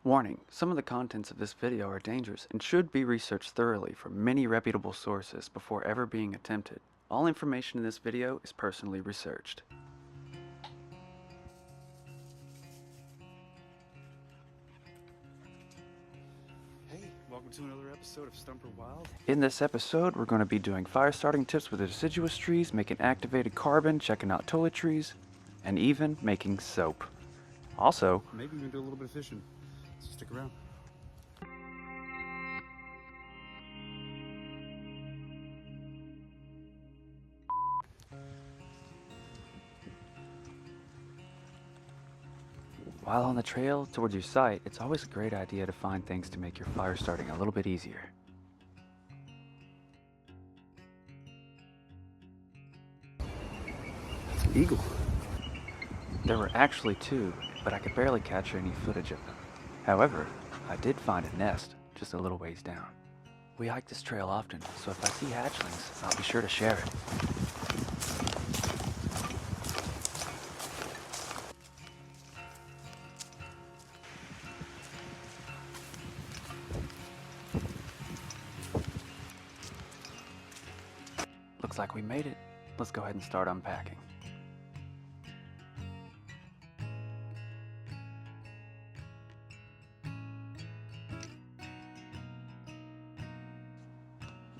Warning, some of the contents of this video are dangerous and should be researched thoroughly from many reputable sources before ever being attempted. All information in this video is personally researched. Hey, welcome to another episode of Stumper Wild. In this episode, we're going to be doing fire starting tips with the deciduous trees, making activated carbon, checking out toiletries, and even making soap. Also, Maybe we can do a little bit of fishing, so stick around. while on the trail towards your site, it's always a great idea to find things to make your fire starting a little bit easier. It's an eagle. There were actually two, but I could barely capture any footage of them. However, I did find a nest just a little ways down. We hike this trail often, so if I see hatchlings, I'll be sure to share it. Looks like we made it. Let's go ahead and start unpacking.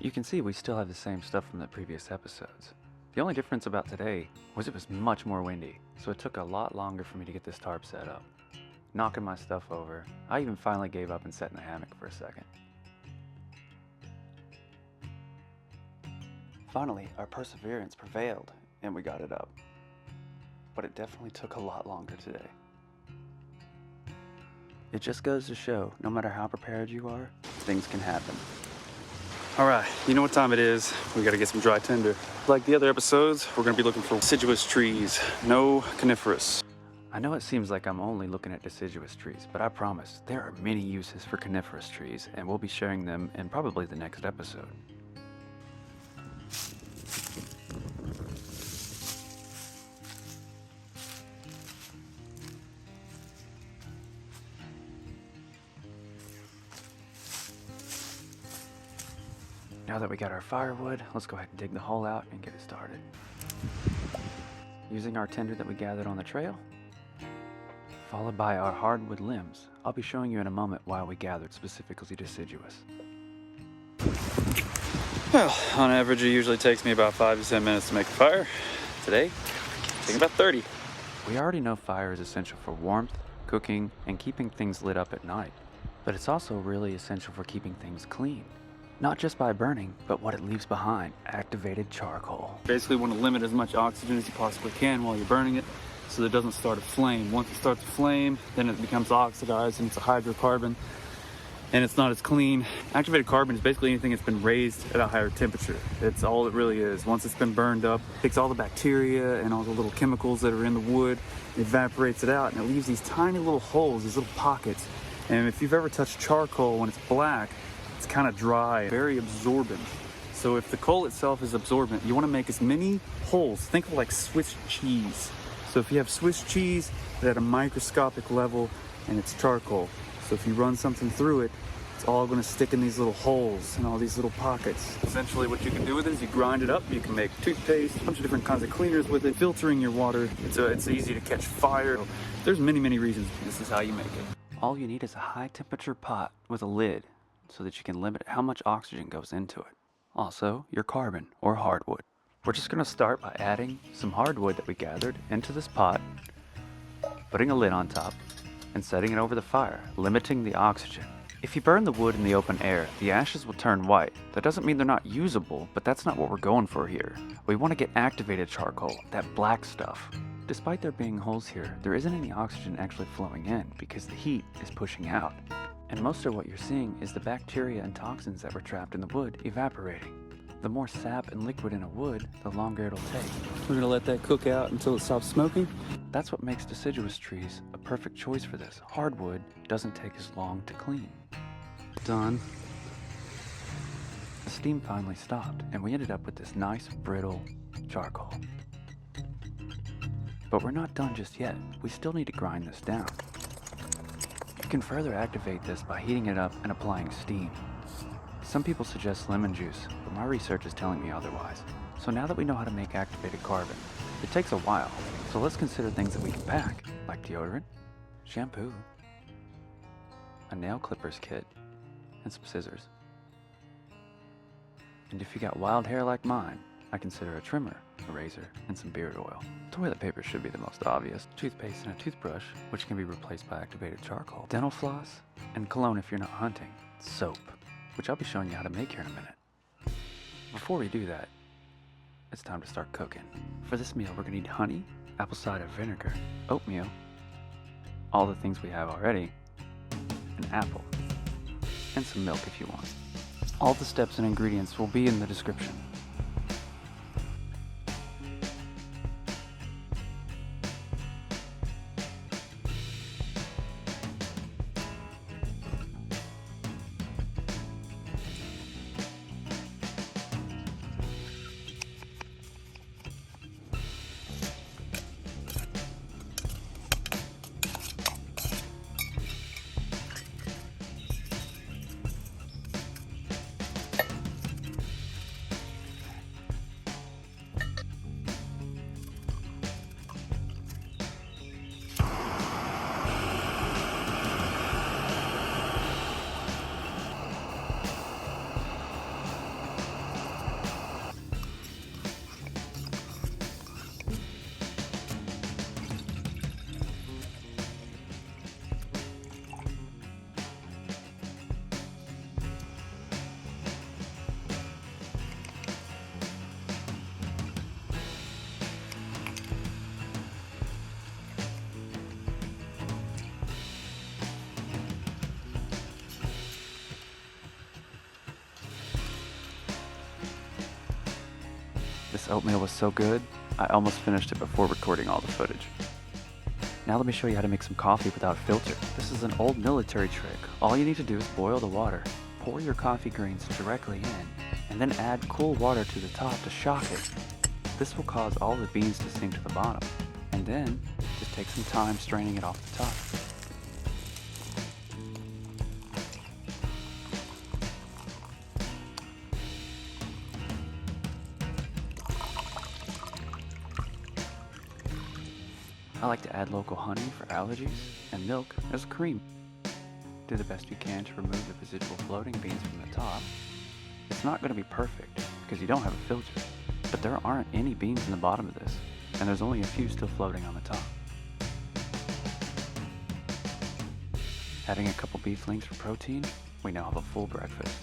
You can see we still have the same stuff from the previous episodes. The only difference about today was it was much more windy, so it took a lot longer for me to get this tarp set up. Knocking my stuff over, I even finally gave up and sat in the hammock for a second. Finally, our perseverance prevailed and we got it up. But it definitely took a lot longer today. It just goes to show, no matter how prepared you are, things can happen. All right, you know what time it is. We gotta get some dry tinder. Like the other episodes, we're gonna be looking for deciduous trees, no coniferous. I know it seems like I'm only looking at deciduous trees, but I promise there are many uses for coniferous trees, and we'll be sharing them in probably the next episode. Now that we got our firewood, let's go ahead and dig the hole out and get it started. Using our tinder that we gathered on the trail, followed by our hardwood limbs. I'll be showing you in a moment why we gathered specifically deciduous. Well, on average, it usually takes me about 5 to 10 minutes to make a fire. Today, it's taking about 30. We already know fire is essential for warmth, cooking, and keeping things lit up at night. But it's also really essential for keeping things clean. Not just by burning, but what it leaves behind, activated charcoal. Basically want to limit as much oxygen as you possibly can while you're burning it so that it doesn't start a flame. Once it starts a flame, then it becomes oxidized and it's a hydrocarbon and it's not as clean. Activated carbon is basically anything that's been raised at a higher temperature. It's all it really is. Once it's been burned up, it takes all the bacteria and all the little chemicals that are in the wood, it evaporates it out, and it leaves these tiny little holes, these little pockets. And if you've ever touched charcoal when it's black, it's kind of dry, very absorbent. So if the coal itself is absorbent, you want to make as many holes. Think of like Swiss cheese. So if you have Swiss cheese at a microscopic level and it's charcoal, so if you run something through it, it's all going to stick in these little holes and all these little pockets. Essentially what you can do with it is you grind it up. You can make toothpaste, a bunch of different kinds of cleaners with it, filtering your water. It's easy to catch fire. There's many reasons this is how you make it. All you need is a high temperature pot with a lid so that you can limit how much oxygen goes into it. Also, your carbon or hardwood. We're just going to start by adding some hardwood that we gathered into this pot, putting a lid on top, and setting it over the fire, limiting the oxygen. If you burn the wood in the open air, the ashes will turn white. That doesn't mean they're not usable, but that's not what we're going for here. We want to get activated charcoal, that black stuff. Despite there being holes here, there isn't any oxygen actually flowing in because the heat is pushing out. And most of what you're seeing is the bacteria and toxins that were trapped in the wood evaporating. The more sap and liquid in a wood, the longer it'll take. We're gonna let that cook out until it stops smoking. That's what makes deciduous trees a perfect choice for this. Hardwood doesn't take as long to clean. Done. The steam finally stopped, and we ended up with this nice, brittle charcoal. But we're not done just yet. We still need to grind this down. You can further activate this by heating it up and applying steam. Some people suggest lemon juice, but my research is telling me otherwise. So now that we know how to make activated carbon, it takes a while, so let's consider things that we can pack, like deodorant, shampoo, a nail clippers kit, and some scissors. And if you got wild hair like mine, I consider a trimmer, a razor, and some beard oil. Toilet paper should be the most obvious. Toothpaste and a toothbrush, which can be replaced by activated charcoal. Dental floss, and cologne if you're not hunting. Soap, which I'll be showing you how to make here in a minute. Before we do that, it's time to start cooking. For this meal, we're gonna need honey, apple cider vinegar, oatmeal, all the things we have already, an apple, and some milk if you want. All the steps and ingredients will be in the description. This oatmeal was so good, I almost finished it before recording all the footage. Now let me show you how to make some coffee without a filter. This is an old military trick. All you need to do is boil the water, pour your coffee grains directly in, and then add cool water to the top to shock it. This will cause all the beans to sink to the bottom, and then just take some time straining it off the top. I like to add local honey for allergies and milk as cream. Do the best you can to remove the residual floating beans from the top. It's not going to be perfect because you don't have a filter, but there aren't any beans in the bottom of this, and there's only a few still floating on the top. Adding a couple beef links for protein, we now have a full breakfast.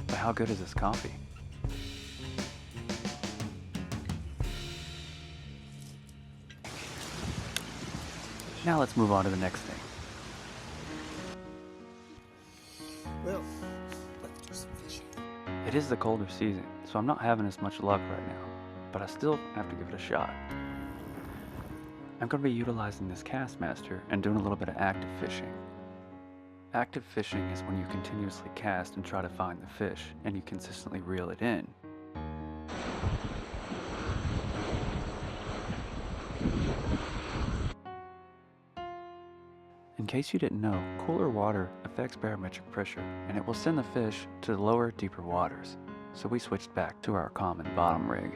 But how good is this coffee? Now let's move on to the next thing. Well, let's do some fishing. It is the colder season, so I'm not having as much luck right now, but I still have to give it a shot. I'm going to be utilizing this Castmaster and doing a little bit of active fishing. Active fishing is when you continuously cast and try to find the fish, and you consistently reel it in. In case you didn't know, cooler water affects barometric pressure, and it will send the fish to the lower, deeper waters. So we switched back to our common bottom rig.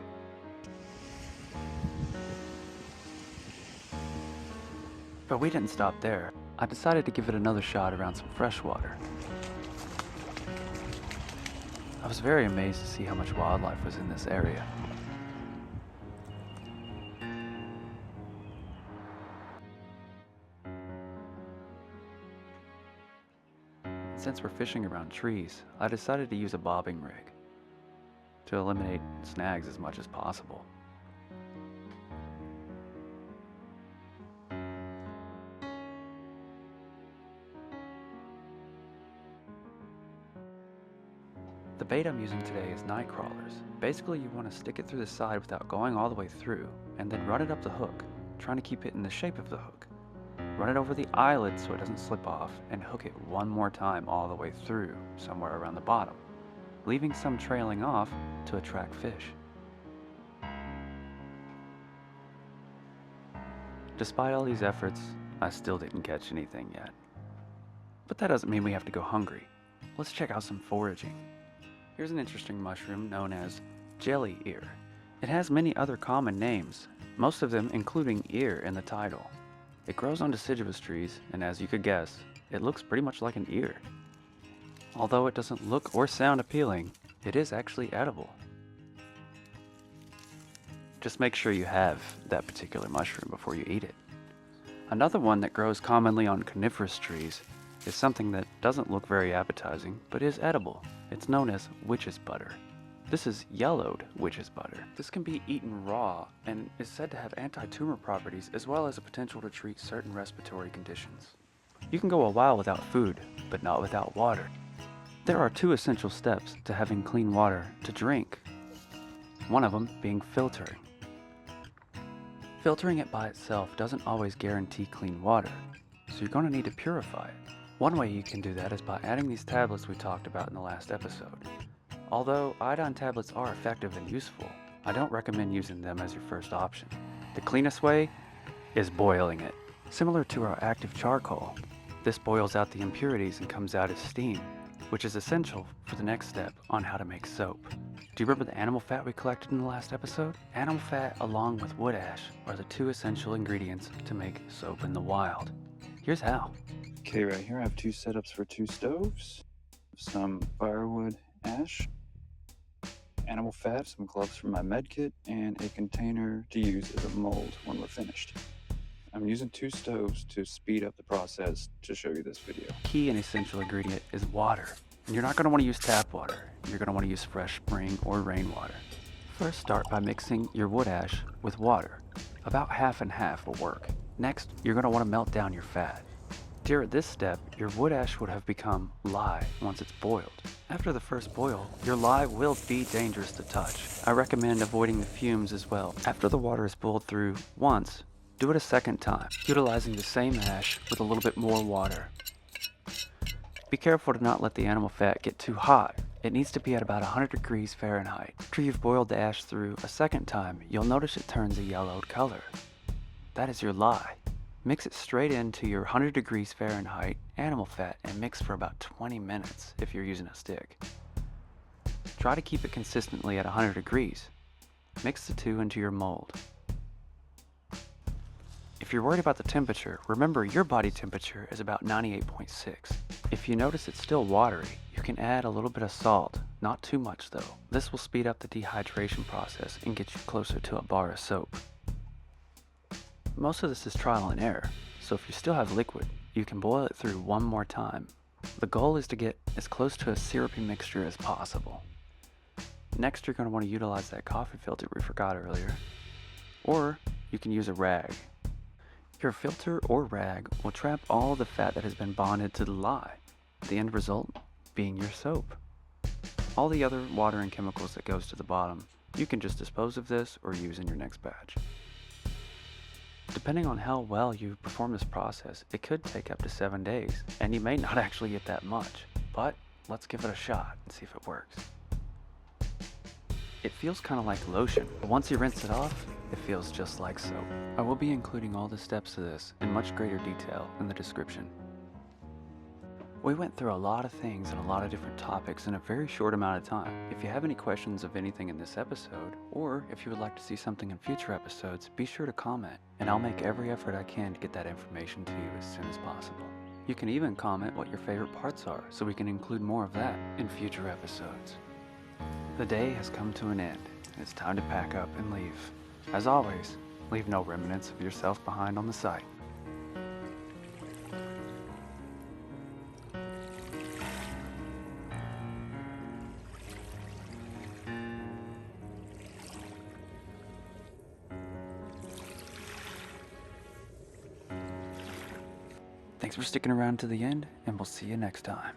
But we didn't stop there. I decided to give it another shot around some fresh water. I was very amazed to see how much wildlife was in this area. Since we're fishing around trees, I decided to use a bobbing rig to eliminate snags as much as possible. The bait I'm using today is night crawlers. Basically, you want to stick it through the side without going all the way through, and then run it up the hook, trying to keep it in the shape of the hook. Run it over the eyelid so it doesn't slip off, and hook it one more time all the way through, somewhere around the bottom, leaving some trailing off to attract fish. Despite all these efforts, I still didn't catch anything yet. But that doesn't mean we have to go hungry. Let's check out some foraging. Here's an interesting mushroom known as jelly ear. It has many other common names, most of them including ear in the title. It grows on deciduous trees, and as you could guess, it looks pretty much like an ear. Although it doesn't look or sound appealing, it is actually edible. Just make sure you have that particular mushroom before you eat it. Another one that grows commonly on coniferous trees is something that doesn't look very appetizing, but is edible. It's known as witch's butter. This is yellowed witch's butter. This can be eaten raw and is said to have anti-tumor properties as well as a potential to treat certain respiratory conditions. You can go a while without food, but not without water. There are 2 essential steps to having clean water to drink. One of them being filtering. Filtering it by itself doesn't always guarantee clean water, so you're going to need to purify it. One way you can do that is by adding these tablets we talked about in the last episode. Although iodine tablets are effective and useful, I don't recommend using them as your first option. The cleanest way is boiling it. Similar to our active charcoal, this boils out the impurities and comes out as steam, which is essential for the next step on how to make soap. Do you remember the animal fat we collected in the last episode? Animal fat along with wood ash are the 2 essential ingredients to make soap in the wild. Here's how. Okay, right here I have 2 setups for 2 stoves, some firewood ash, animal fat, some gloves from my med kit, and a container to use as a mold when we're finished. I'm using 2 stoves to speed up the process to show you this video. Key and essential ingredient is water. And you're not going to want to use tap water. You're going to want to use fresh spring or rainwater. First, start by mixing your wood ash with water. About half and half will work. Next, you're going to want to melt down your fat. During this step, your wood ash would have become lye once it's boiled. After the first boil, your lye will be dangerous to touch. I recommend avoiding the fumes as well. After the water is boiled through once, do it a second time, utilizing the same ash with a little bit more water. Be careful to not let the animal fat get too hot. It needs to be at about 100 degrees Fahrenheit. After you've boiled the ash through a second time, you'll notice it turns a yellowed color. That is your lye. Mix it straight into your 100 degrees Fahrenheit animal fat and mix for about 20 minutes if you're using a stick. Try to keep it consistently at 100 degrees. Mix the 2 into your mold. If you're worried about the temperature, remember your body temperature is about 98.6. If you notice it's still watery, you can add a little bit of salt, not too much though. This will speed up the dehydration process and get you closer to a bar of soap. Most of this is trial and error, so if you still have liquid, you can boil it through one more time. The goal is to get as close to a syrupy mixture as possible. Next, you're going to want to utilize that coffee filter we forgot earlier, or you can use a rag. Your filter or rag will trap all the fat that has been bonded to the lye, the end result being your soap. All the other water and chemicals that goes to the bottom, you can just dispose of this or use in your next batch. Depending on how well you perform this process, it could take up to 7 days, and you may not actually get that much, but let's give it a shot and see if it works. It feels kind of like lotion, but once you rinse it off, it feels just like soap. I will be including all the steps to this in much greater detail in the description. We went through a lot of things and a lot of different topics in a very short amount of time. If you have any questions of anything in this episode, or if you would like to see something in future episodes, be sure to comment, and I'll make every effort I can to get that information to you as soon as possible. You can even comment what your favorite parts are, so we can include more of that in future episodes. The day has come to an end, and it's time to pack up and leave. As always, leave no remnants of yourself behind on the site. Thanks for sticking around to the end, and we'll see you next time.